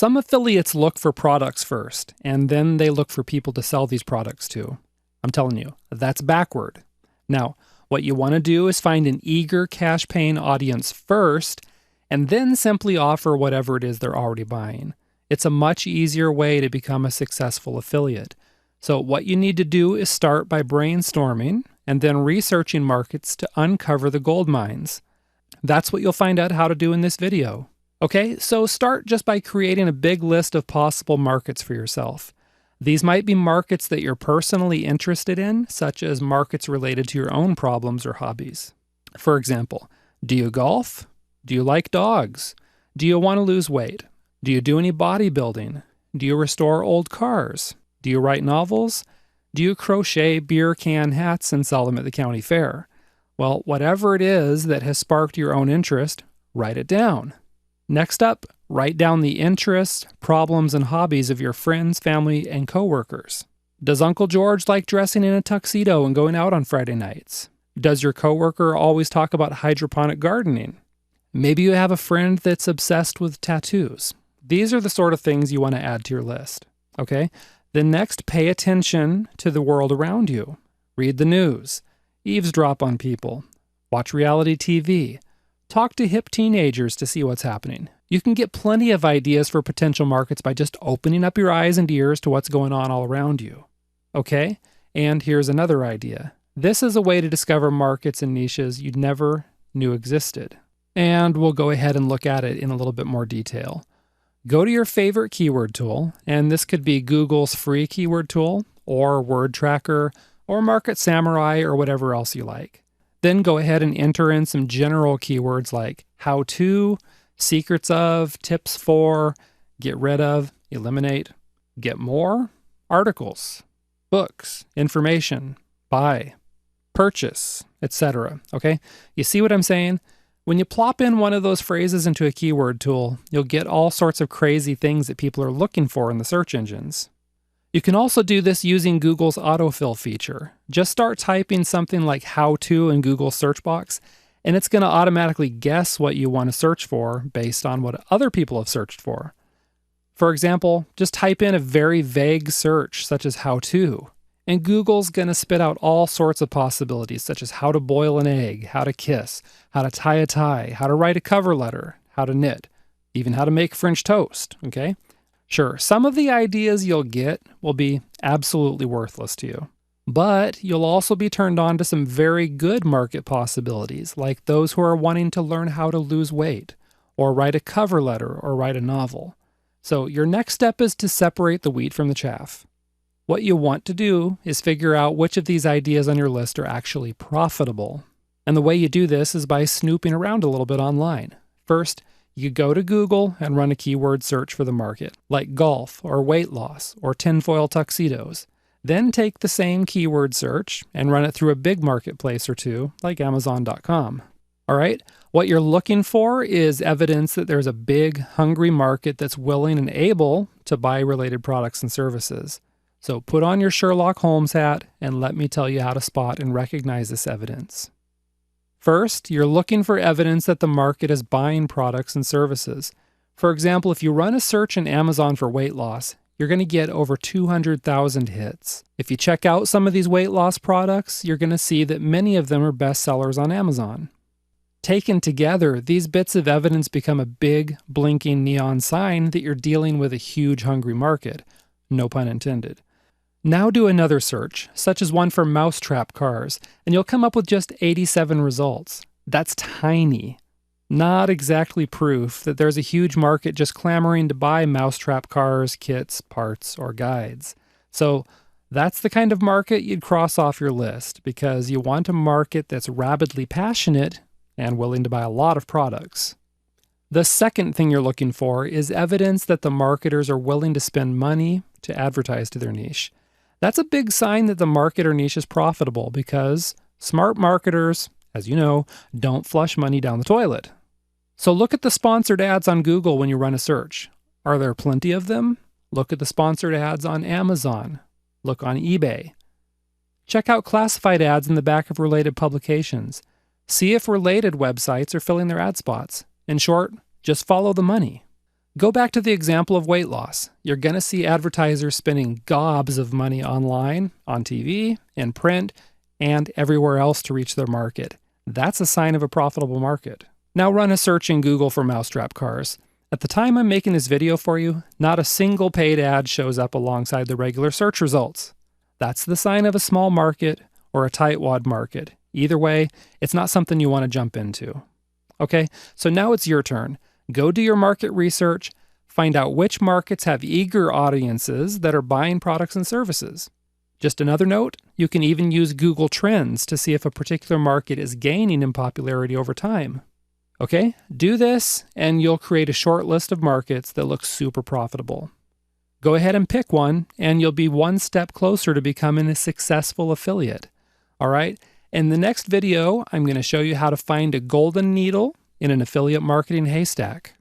Some affiliates look for products first, and then they look for people to sell these products to. I'm telling you, that's backward. Now, what you want to do is find an eager cash-paying audience first, and then simply offer whatever it is they're already buying. It's a much easier way to become a successful affiliate. So what you need to do is start by brainstorming and then researching markets to uncover the gold mines. That's what you'll find out how to do in this video. Okay, so start just by creating a big list of possible markets for yourself. These might be markets that you're personally interested in, such as markets related to your own problems or hobbies. For example, do you golf? Do you like dogs? Do you want to lose weight? Do you do any bodybuilding? Do you restore old cars? Do you write novels? Do you crochet beer can hats and sell them at the county fair? Well, whatever it is that has sparked your own interest, write it down. Next up, write down the interests, problems, and hobbies of your friends, family, and coworkers. Does Uncle George like dressing in a tuxedo and going out on Friday nights? Does your coworker always talk about hydroponic gardening? Maybe you have a friend that's obsessed with tattoos. These are the sort of things you want to add to your list. Okay? Then next, pay attention to the world around you. Read the news. Eavesdrop on people. Watch reality TV. Talk to hip teenagers to see what's happening. You can get plenty of ideas for potential markets by just opening up your eyes and ears to what's going on all around you. Okay? And here's another idea. This is a way to discover markets and niches you never knew existed. And we'll go ahead and look at it in a little bit more detail. Go to your favorite keyword tool, and this could be Google's free keyword tool, or Word Tracker, or Market Samurai, or whatever else you like. Then go ahead and enter in some general keywords like how to, secrets of, tips for, get rid of, eliminate, get more, articles, books, information, buy, purchase, etc. Okay? You see what I'm saying? When you plop in one of those phrases into a keyword tool, you'll get all sorts of crazy things that people are looking for in the search engines. You can also do this using Google's autofill feature. Just start typing something like how to in Google's search box, and it's going to automatically guess what you want to search for based on what other people have searched for. For example, just type in a very vague search such as how to, and Google's going to spit out all sorts of possibilities such as how to boil an egg, how to kiss, how to tie a tie, how to write a cover letter, how to knit, even how to make French toast, okay? Sure, some of the ideas you'll get will be absolutely worthless to you, but you'll also be turned on to some very good market possibilities, like those who are wanting to learn how to lose weight, or write a cover letter, or write a novel. So your next step is to separate the wheat from the chaff. What you want to do is figure out which of these ideas on your list are actually profitable. And the way you do this is by snooping around a little bit online. First, you go to Google and run a keyword search for the market, like golf or weight loss or tinfoil tuxedos. Then take the same keyword search and run it through a big marketplace or two, like Amazon.com. All right, what you're looking for is evidence that there's a big, hungry market that's willing and able to buy related products and services. So put on your Sherlock Holmes hat and let me tell you how to spot and recognize this evidence. First, you're looking for evidence that the market is buying products and services. For example, if you run a search in Amazon for weight loss, you're going to get over 200,000 hits. If you check out some of these weight loss products, you're going to see that many of them are bestsellers on Amazon. Taken together, these bits of evidence become a big, blinking neon sign that you're dealing with a huge, hungry market. No pun intended. Now do another search, such as one for mousetrap cars, and you'll come up with just 87 results. That's tiny. Not exactly proof that there's a huge market just clamoring to buy mousetrap cars, kits, parts, or guides. So that's the kind of market you'd cross off your list, because you want a market that's rabidly passionate and willing to buy a lot of products. The second thing you're looking for is evidence that the marketers are willing to spend money to advertise to their niche. That's a big sign that the market or niche is profitable, because smart marketers, as you know, don't flush money down the toilet. So look at the sponsored ads on Google when you run a search. Are there plenty of them? Look at the sponsored ads on Amazon. Look on eBay. Check out classified ads in the back of related publications. See if related websites are filling their ad spots. In short, just follow the money. Go back to the example of weight loss. You're going to see advertisers spending gobs of money online, on TV, in print, and everywhere else to reach their market. That's a sign of a profitable market. Now run a search in Google for mousetrap cars. At the time I'm making this video for you, not a single paid ad shows up alongside the regular search results. That's the sign of a small market or a tightwad market. Either way, it's not something you want to jump into. Okay, so now it's your turn. Go do your market research, find out which markets have eager audiences that are buying products and services. Just another note, you can even use Google Trends to see if a particular market is gaining in popularity over time. Okay, do this and you'll create a short list of markets that look super profitable. Go ahead and pick one and you'll be one step closer to becoming a successful affiliate. All right, in the next video, I'm going to show you how to find a golden needle in an affiliate marketing haystack.